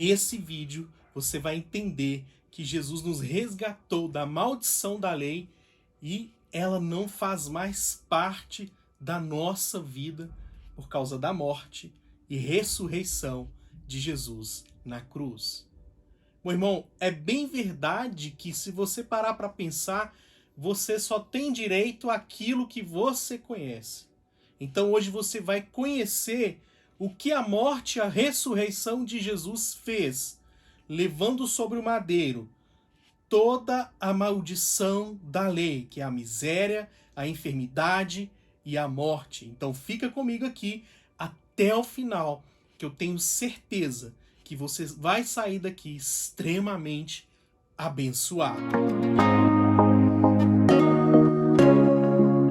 Nesse vídeo você vai entender que Jesus nos resgatou da maldição da lei e ela não faz mais parte da nossa vida por causa da morte e ressurreição de Jesus na cruz. Meu irmão, é bem verdade que se você parar para pensar, você só tem direito àquilo que você conhece. Então hoje você vai conhecer o que a morte e a ressurreição de Jesus fez, levando sobre o madeiro toda a maldição da lei, que é a miséria, a enfermidade e a morte. Então fica comigo aqui até o final, que eu tenho certeza que você vai sair daqui extremamente abençoado.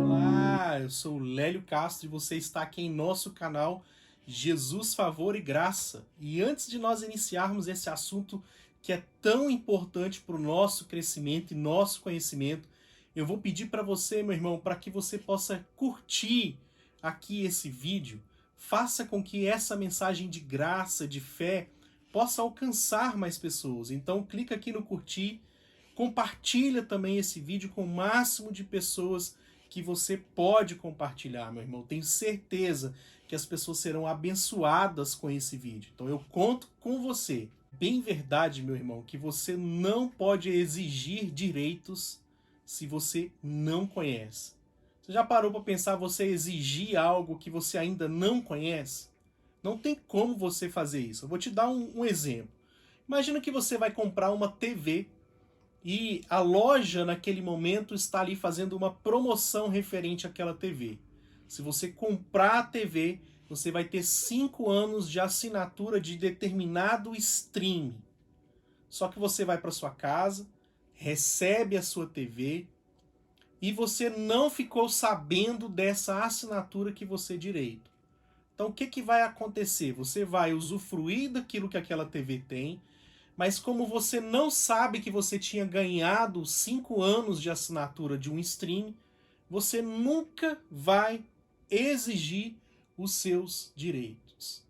Olá, eu sou o Lélio Castro e você está aqui em nosso canal Jesus, Favor e Graça. E antes de nós iniciarmos esse assunto que é tão importante para o nosso crescimento e nosso conhecimento, eu vou pedir para você, meu irmão, para que você possa curtir aqui esse vídeo, faça com que essa mensagem de graça, de fé, possa alcançar mais pessoas. Então clica aqui no curtir, compartilha também esse vídeo com o máximo de pessoas que você pode compartilhar, meu irmão. Tenho certeza que as pessoas serão abençoadas com esse vídeo. Então eu conto com você. Bem verdade, meu irmão, que você não pode exigir direitos se você não conhece. Você já parou para pensar você exigir algo que você ainda não conhece? Não tem como você fazer isso. Eu vou te dar um exemplo. Imagina que você vai comprar uma TV e a loja naquele momento está ali fazendo uma promoção referente àquela TV. Se você comprar a TV, você vai ter 5 anos de assinatura de determinado stream. Só que você vai para sua casa, recebe a sua TV e você não ficou sabendo dessa assinatura que você direito. Então o que vai acontecer? Você vai usufruir daquilo que aquela TV tem, mas como você não sabe que você tinha ganhado 5 anos de assinatura de um stream, você nunca vai exigir os seus direitos.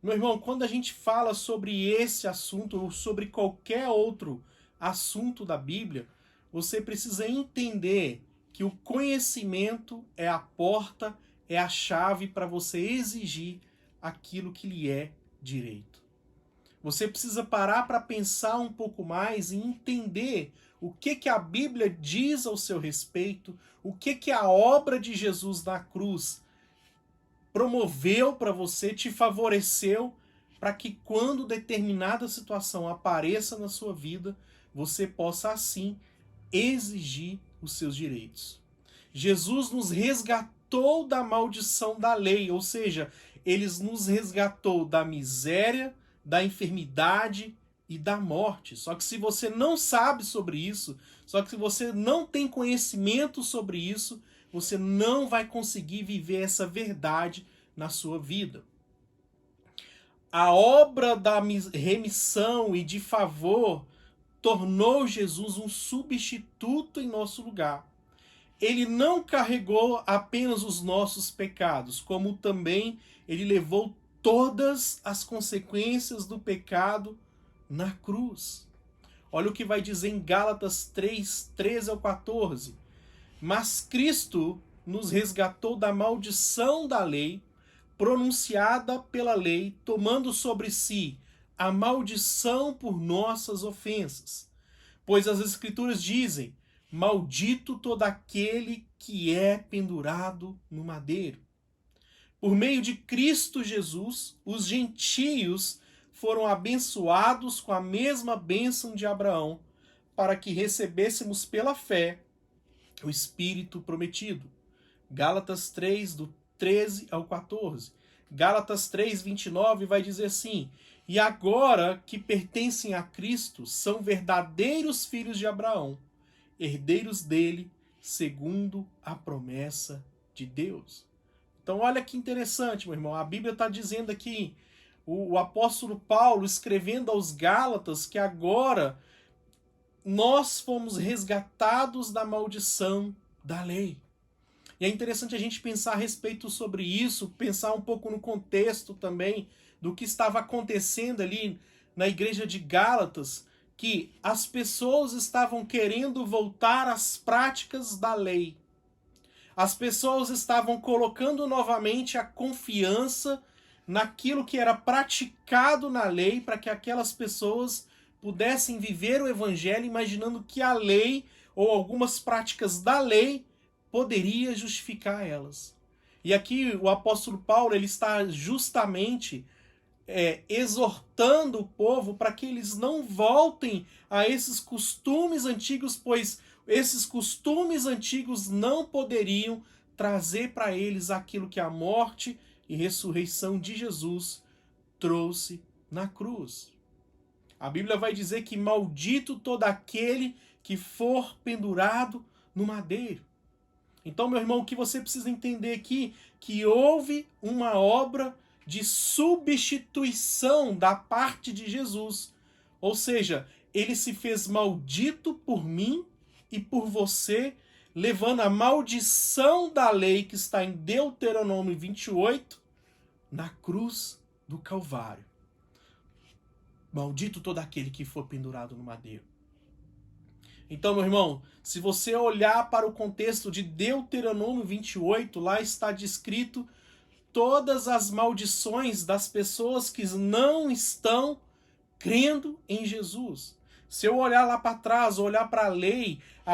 Meu irmão, quando a gente fala sobre esse assunto ou sobre qualquer outro assunto da Bíblia, você precisa entender que o conhecimento é a porta, é a chave para você exigir aquilo que lhe é direito. Você precisa parar para pensar um pouco mais e entender o que a Bíblia diz ao seu respeito, o que a obra de Jesus na cruz promoveu para você, te favoreceu, para que quando determinada situação apareça na sua vida, você possa assim exigir os seus direitos. Jesus nos resgatou da maldição da lei, ou seja, ele nos resgatou da miséria, da enfermidade e da morte. Só que se você não sabe sobre isso, só que se você não tem conhecimento sobre isso, você não vai conseguir viver essa verdade na sua vida. A obra da remissão e de favor tornou Jesus um substituto em nosso lugar. Ele não carregou apenas os nossos pecados, como também ele levou todas as consequências do pecado na cruz. Olha o que vai dizer em Gálatas 3, 13 ao 14. Mas Cristo nos resgatou da maldição da lei, pronunciada pela lei, tomando sobre si a maldição por nossas ofensas. Pois as Escrituras dizem: maldito todo aquele que é pendurado no madeiro. Por meio de Cristo Jesus, os gentios foram abençoados com a mesma bênção de Abraão, para que recebêssemos pela fé o Espírito prometido. Gálatas 3, do 13 ao 14. Gálatas 3, 29 vai dizer assim: e agora que pertencem a Cristo, são verdadeiros filhos de Abraão, herdeiros dele, segundo a promessa de Deus. Então olha que interessante, meu irmão, a Bíblia está dizendo aqui, o apóstolo Paulo escrevendo aos Gálatas, que agora nós fomos resgatados da maldição da lei. E é interessante a gente pensar a respeito sobre isso, pensar um pouco no contexto também do que estava acontecendo ali na igreja de Gálatas que as pessoas estavam querendo voltar às práticas da lei. As pessoas estavam colocando novamente a confiança naquilo que era praticado na lei para que aquelas pessoas pudessem viver o evangelho imaginando que a lei ou algumas práticas da lei poderia justificar elas. E aqui o apóstolo Paulo ele está justamente exortando o povo para que eles não voltem a esses costumes antigos, pois esses costumes antigos não poderiam trazer para eles aquilo que a morte e ressurreição de Jesus trouxe na cruz. A Bíblia vai dizer que maldito todo aquele que for pendurado no madeiro. Então, meu irmão, o que você precisa entender aqui que houve uma obra de substituição da parte de Jesus. Ou seja, ele se fez maldito por mim e por você, levando a maldição da lei que está em Deuteronômio 28 na cruz do Calvário. Maldito todo aquele que for pendurado no madeiro. Então, meu irmão, se você olhar para o contexto de Deuteronômio 28, lá está descrito todas as maldições das pessoas que não estão crendo em Jesus. Se eu olhar lá para trás, olhar para a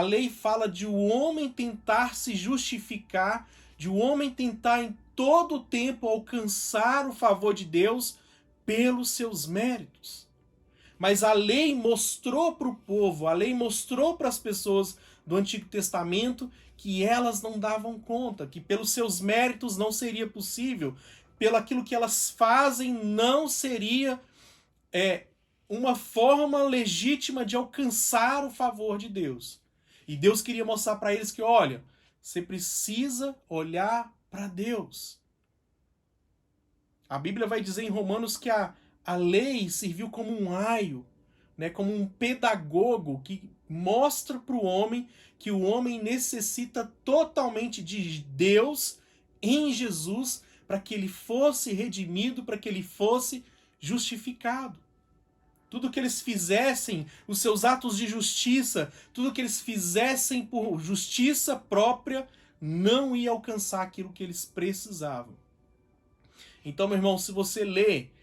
lei fala de o homem tentar se justificar, de o homem tentar em todo o tempo alcançar o favor de Deus pelos seus méritos. Mas a lei mostrou para o povo, a lei mostrou para as pessoas do Antigo Testamento que elas não davam conta, que pelos seus méritos não seria possível, pelo aquilo que elas fazem não seria uma forma legítima de alcançar o favor de Deus. E Deus queria mostrar para eles que, olha, você precisa olhar para Deus. A Bíblia vai dizer em Romanos que a lei serviu como um aio, né, como um pedagogo que mostra para o homem que o homem necessita totalmente de Deus em Jesus para que ele fosse redimido, para que ele fosse justificado. Tudo que eles fizessem, os seus atos de justiça, tudo que eles fizessem por justiça própria, não ia alcançar aquilo que eles precisavam. Então, meu irmão, se você ler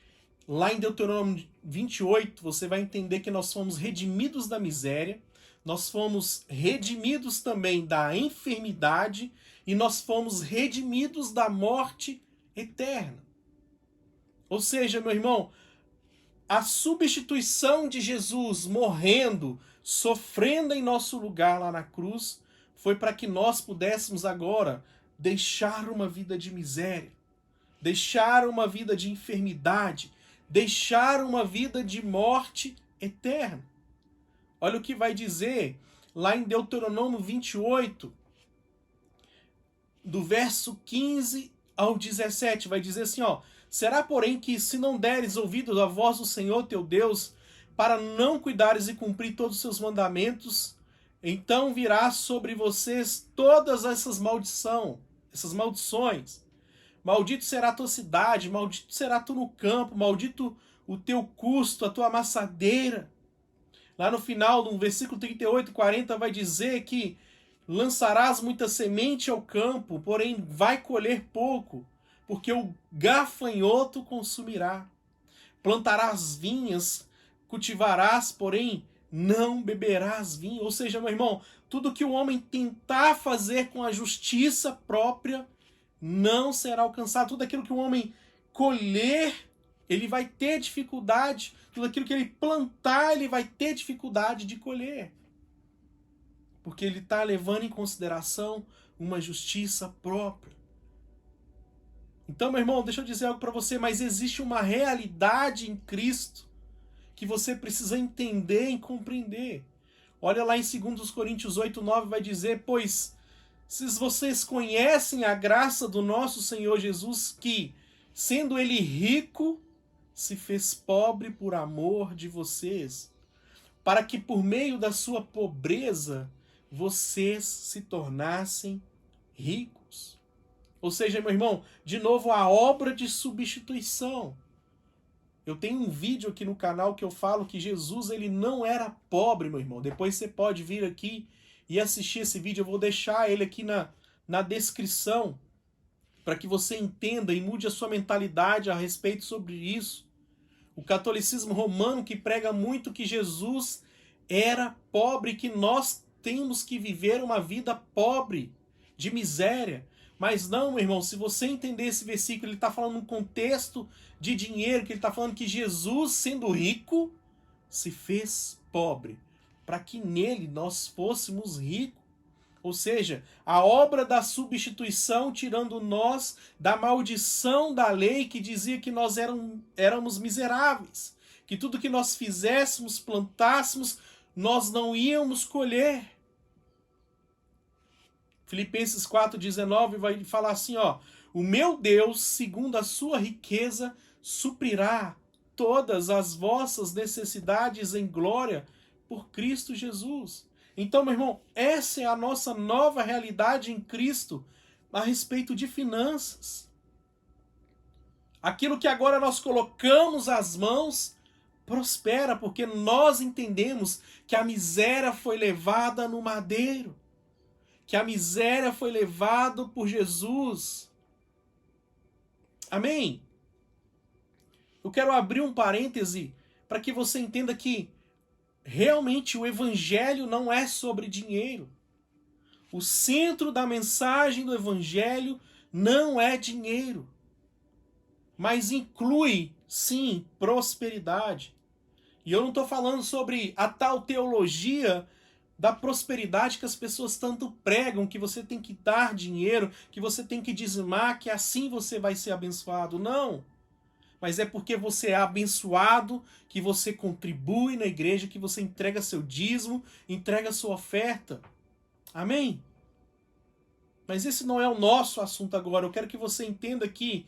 lá em Deuteronômio 28, você vai entender que nós fomos redimidos da miséria, nós fomos redimidos também da enfermidade e nós fomos redimidos da morte eterna. Ou seja, meu irmão, a substituição de Jesus morrendo, sofrendo em nosso lugar lá na cruz, foi para que nós pudéssemos agora deixar uma vida de miséria, deixar uma vida de enfermidade, deixar uma vida de morte eterna. Olha o que vai dizer lá em Deuteronômio 28, do verso 15 ao 17, vai dizer assim, ó: será, porém, que se não deres ouvido à voz do Senhor teu Deus, para não cuidares e cumprir todos os seus mandamentos, então virá sobre vocês todas essas maldições. Maldito será a tua cidade, maldito será tu no campo, maldito o teu custo, a tua amassadeira. Lá no final, no versículo 38 e 40, vai dizer que lançarás muita semente ao campo, porém vai colher pouco, porque o gafanhoto consumirá. Plantarás vinhas, cultivarás, porém não beberás vinho. Ou seja, meu irmão, tudo que o homem tentar fazer com a justiça própria não será alcançado. Tudo aquilo que o homem colher, ele vai ter dificuldade. Tudo aquilo que ele plantar, ele vai ter dificuldade de colher. Porque ele está levando em consideração uma justiça própria. Então, meu irmão, deixa eu dizer algo para você, mas existe uma realidade em Cristo que você precisa entender e compreender. Olha lá em 2 Coríntios 8:9, vai dizer: pois se vocês conhecem a graça do nosso Senhor Jesus, que, sendo ele rico, se fez pobre por amor de vocês, para que por meio da sua pobreza vocês se tornassem ricos. Ou seja, meu irmão, de novo a obra de substituição. Eu tenho um vídeo aqui no canal que eu falo que Jesus ele não era pobre, meu irmão. Depois você pode vir aqui e assistir esse vídeo. Eu vou deixar ele aqui na descrição para que você entenda e mude a sua mentalidade a respeito sobre isso. O catolicismo romano que prega muito que Jesus era pobre, que nós temos que viver uma vida pobre, de miséria. Mas não, meu irmão, se você entender esse versículo, ele está falando num contexto de dinheiro, que ele está falando que Jesus, sendo rico, se fez pobre, para que nele nós fôssemos ricos. Ou seja, a obra da substituição, tirando nós da maldição da lei que dizia que nós éramos miseráveis, que tudo que nós fizéssemos, plantássemos, nós não íamos colher. Filipenses 4,19 vai falar assim, ó: o meu Deus, segundo a sua riqueza, suprirá todas as vossas necessidades em glória por Cristo Jesus. Então, meu irmão, essa é a nossa nova realidade em Cristo a respeito de finanças. Aquilo que agora nós colocamos as mãos prospera, porque nós entendemos que a miséria foi levada no madeiro, que a miséria foi levada por Jesus. Amém? Eu quero abrir um parêntese para que você entenda que realmente o evangelho não é sobre dinheiro. O centro da mensagem do evangelho não é dinheiro, mas inclui, sim, prosperidade. E eu não estou falando sobre a tal teologia da prosperidade que as pessoas tanto pregam, que você tem que dar dinheiro, que você tem que dizimar, que assim você vai ser abençoado. Não. Mas é porque você é abençoado, que você contribui na igreja, que você entrega seu dízimo, entrega sua oferta. Amém? Mas esse não é o nosso assunto agora. Eu quero que você entenda que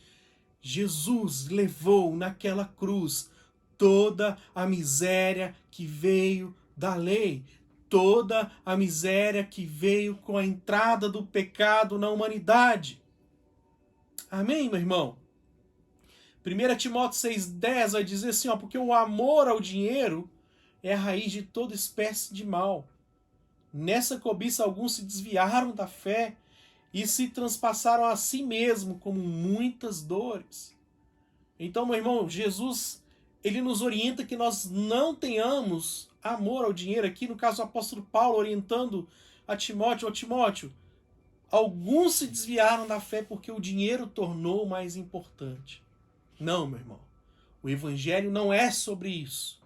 Jesus levou naquela cruz toda a miséria que veio da lei, toda a miséria que veio com a entrada do pecado na humanidade. Amém, meu irmão? 1 Timóteo 6,10 vai dizer assim, ó, porque o amor ao dinheiro é a raiz de toda espécie de mal. Nessa cobiça alguns se desviaram da fé e se transpassaram a si mesmo como muitas dores. Então, meu irmão, Jesus, ele nos orienta que nós não tenhamos amor ao dinheiro. Aqui, no caso, o apóstolo Paulo orientando a Timóteo, ó Timóteo, alguns se desviaram da fé porque o dinheiro tornou mais importante. Não, meu irmão. O evangelho não é sobre isso.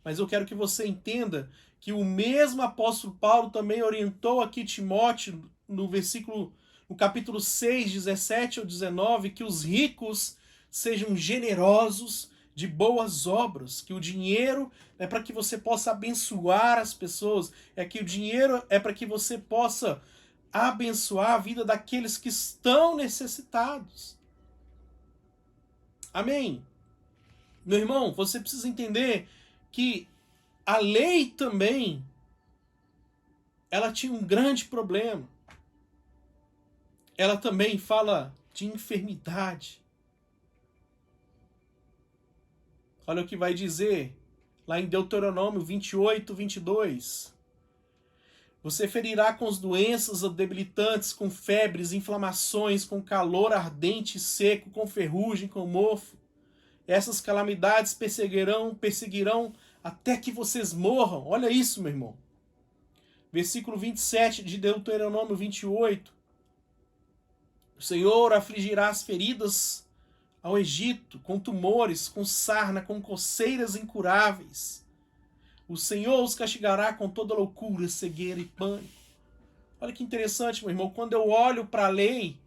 Mas eu quero que você entenda que o mesmo apóstolo Paulo também orientou aqui Timóteo no capítulo 6, 17 ao 19, que os ricos sejam generosos de boas obras, que o dinheiro é para que você possa abençoar as pessoas, é que o dinheiro é para que você possa abençoar a vida daqueles que estão necessitados. Amém? Meu irmão, você precisa entender que a lei também, ela tinha um grande problema. Ela também fala de enfermidade. Olha o que vai dizer lá em Deuteronômio 28, 22. Você ferirá com as doenças debilitantes, com febres, inflamações, com calor ardente e seco, com ferrugem, com mofo. Essas calamidades perseguirão até que vocês morram. Olha isso, meu irmão. Versículo 27 de Deuteronômio 28. O Senhor afligirá as feridas ao Egito, com tumores, com sarna, com coceiras incuráveis. O Senhor os castigará com toda loucura, cegueira e pânico. Olha que interessante, meu irmão. Quando eu olho para a lei,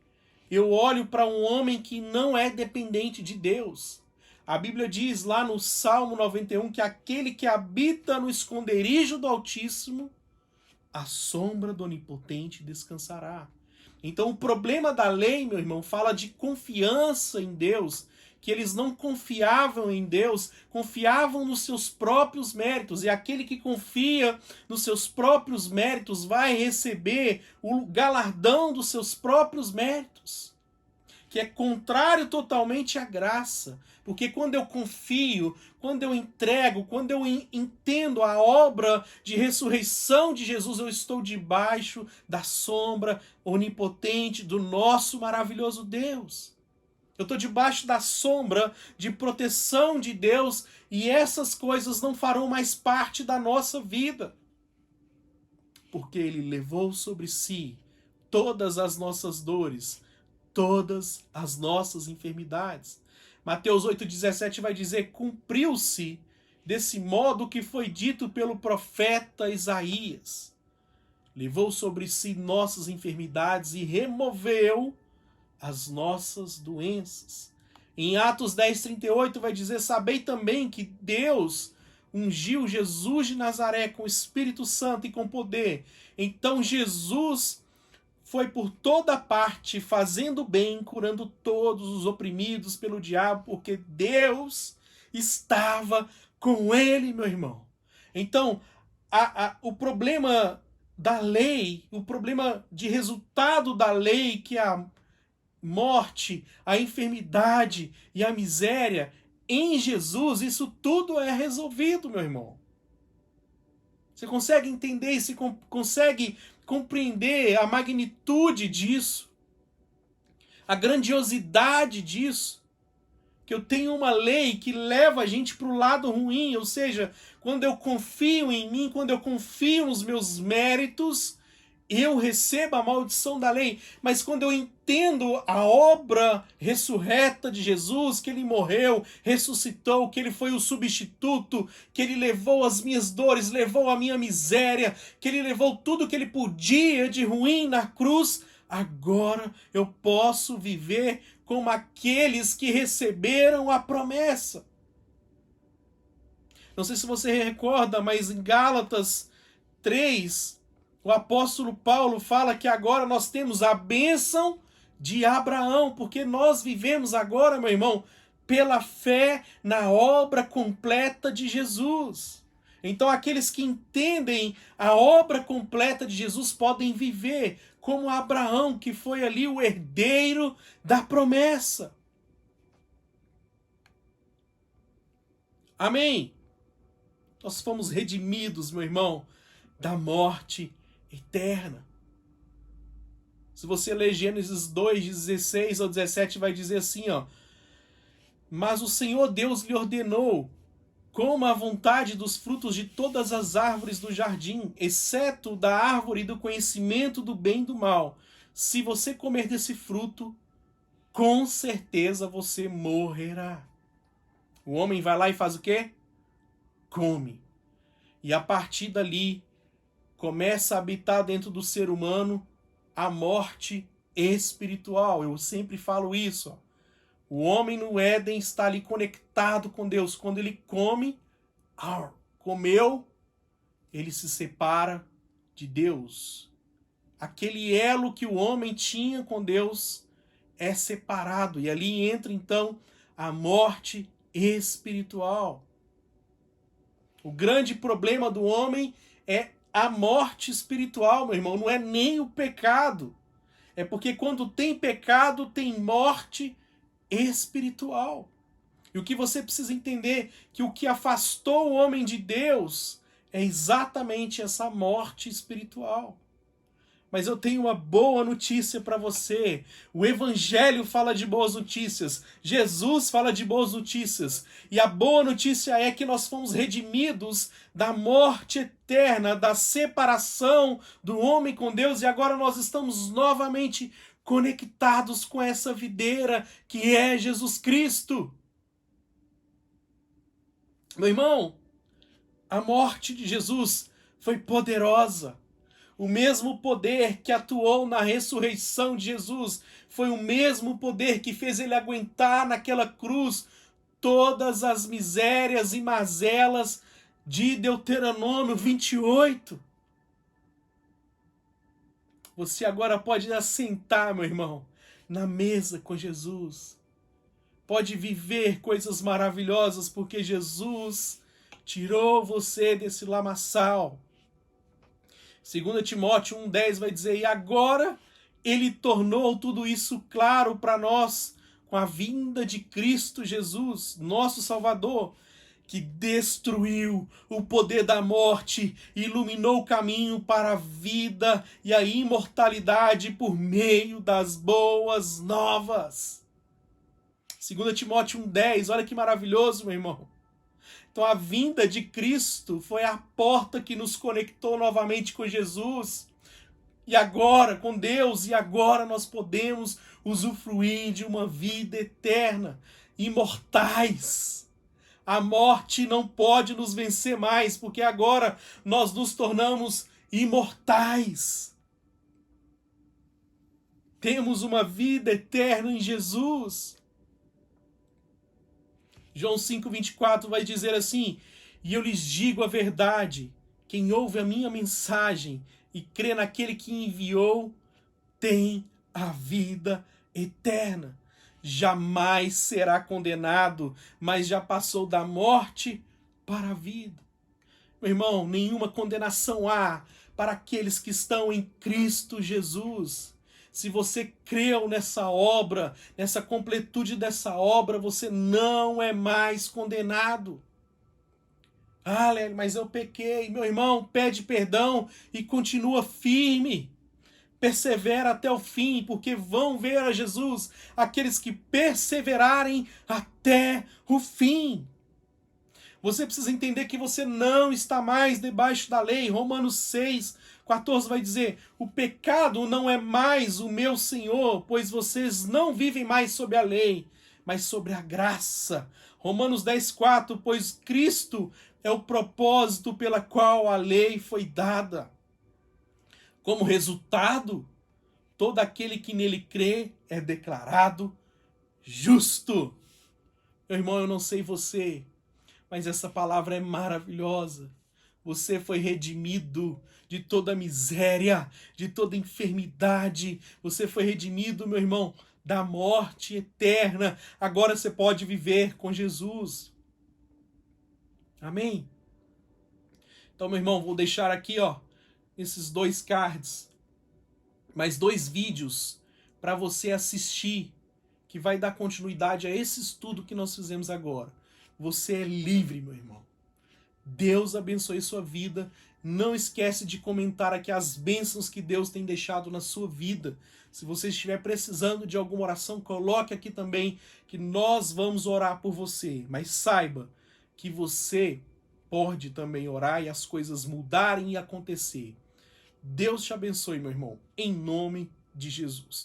eu olho para um homem que não é dependente de Deus. A Bíblia diz lá no Salmo 91 que aquele que habita no esconderijo do Altíssimo, à sombra do Onipotente descansará. Então o problema da lei, meu irmão, fala de confiança em Deus, que eles não confiavam em Deus, confiavam nos seus próprios méritos, e aquele que confia nos seus próprios méritos vai receber o galardão dos seus próprios méritos, que é contrário totalmente à graça, Porque quando eu confio, quando eu entrego, quando eu entendo a obra de ressurreição de Jesus, eu estou debaixo da sombra onipotente do nosso maravilhoso Deus. Eu estou debaixo da sombra de proteção de Deus e essas coisas não farão mais parte da nossa vida. Porque Ele levou sobre si todas as nossas dores, todas as nossas enfermidades. Mateus 8,17 vai dizer: cumpriu-se desse modo o que foi dito pelo profeta Isaías. Levou sobre si nossas enfermidades e removeu as nossas doenças. Em Atos 10,38 vai dizer: sabei também que Deus ungiu Jesus de Nazaré com o Espírito Santo e com poder. Então Jesus foi por toda parte fazendo bem, curando todos os oprimidos pelo diabo, porque Deus estava com ele, meu irmão. Então, o problema da lei, o problema de resultado da lei, que é a morte, a enfermidade e a miséria, em Jesus, isso tudo é resolvido, meu irmão. Você consegue entender e consegue compreender a magnitude disso, a grandiosidade disso? Que eu tenho uma lei que leva a gente para o lado ruim, ou seja, quando eu confio em mim, quando eu confio nos meus méritos, eu recebo a maldição da lei. Mas quando eu entendo a obra ressurreta de Jesus, que ele morreu, ressuscitou, que ele foi o substituto, que ele levou as minhas dores, levou a minha miséria, que ele levou tudo que ele podia de ruim na cruz, agora eu posso viver como aqueles que receberam a promessa. Não sei se você recorda, mas em Gálatas 3, o apóstolo Paulo fala que agora nós temos a bênção de Abraão, porque nós vivemos agora, meu irmão, pela fé na obra completa de Jesus. Então aqueles que entendem a obra completa de Jesus podem viver como Abraão, que foi ali o herdeiro da promessa. Amém? Nós fomos redimidos, meu irmão, da morte eterna. Se você ler Gênesis 2, 16 ao 17, vai dizer assim, ó: mas o Senhor Deus lhe ordenou: coma à vontade dos frutos de todas as árvores do jardim, exceto da árvore do conhecimento do bem e do mal. Se você comer desse fruto, com certeza você morrerá. O homem vai lá e faz o quê? Come. E a partir dali, começa a habitar dentro do ser humano a morte espiritual. Eu sempre falo isso, ó. O homem no Éden está ali conectado com Deus. Quando ele comeu, ele se separa de Deus. Aquele elo que o homem tinha com Deus é separado. E ali entra então a morte espiritual. O grande problema do homem é a morte espiritual, meu irmão. Não é nem o pecado. É porque quando tem pecado, tem morte espiritual. E o que você precisa entender, que o que afastou o homem de Deus é exatamente essa morte espiritual. Mas eu tenho uma boa notícia para você. O Evangelho fala de boas notícias. Jesus fala de boas notícias. E a boa notícia é que nós fomos redimidos da morte eterna, da separação do homem com Deus. E agora nós estamos novamente conectados com essa videira que é Jesus Cristo. Meu irmão, a morte de Jesus foi poderosa. O mesmo poder que atuou na ressurreição de Jesus foi o mesmo poder que fez ele aguentar naquela cruz todas as misérias e mazelas de Deuteronômio 28. Você agora pode assentar, meu irmão, na mesa com Jesus. Pode viver coisas maravilhosas porque Jesus tirou você desse lamaçal. 2 Timóteo 1,10 vai dizer: e agora ele tornou tudo isso claro para nós com a vinda de Cristo Jesus, nosso Salvador, que destruiu o poder da morte e iluminou o caminho para a vida e a imortalidade por meio das boas novas. 2 Timóteo 1,10, olha que maravilhoso, meu irmão. Então a vinda de Cristo foi a porta que nos conectou novamente com Jesus. E agora, com Deus, e agora nós podemos usufruir de uma vida eterna, imortais. A morte não pode nos vencer mais, porque agora nós nos tornamos imortais. Temos uma vida eterna em Jesus. João 5,24 vai dizer assim: e eu lhes digo a verdade, quem ouve a minha mensagem e crê naquele que enviou, tem a vida eterna. Jamais será condenado, mas já passou da morte para a vida. Meu irmão, nenhuma condenação há para aqueles que estão em Cristo Jesus. Se você creu nessa obra, nessa completude dessa obra, você não é mais condenado. Ah, Lélio, mas eu pequei. Meu irmão, pede perdão e continua firme. Persevera até o fim, porque vão ver a Jesus aqueles que perseverarem até o fim. Você precisa entender que você não está mais debaixo da lei. Romanos 6,14 vai dizer: o pecado não é mais o meu senhor, pois vocês não vivem mais sob a lei, mas sobre a graça. Romanos 10,4, pois Cristo é o propósito pela qual a lei foi dada. Como resultado, todo aquele que nele crê é declarado justo. Meu irmão, eu não sei você, mas essa palavra é maravilhosa. Você foi redimido de toda miséria, de toda enfermidade. Você foi redimido, meu irmão, da morte eterna. Agora você pode viver com Jesus. Amém? Então, meu irmão, vou deixar aqui, esses 2 cards, mais 2 vídeos para você assistir, que vai dar continuidade a esse estudo que nós fizemos agora. Você é livre, meu irmão. Deus abençoe sua vida. Não esquece de comentar aqui as bênçãos que Deus tem deixado na sua vida. Se você estiver precisando de alguma oração, coloque aqui também, que nós vamos orar por você. Mas saiba que você pode também orar e as coisas mudarem e acontecer. Deus te abençoe, meu irmão, em nome de Jesus.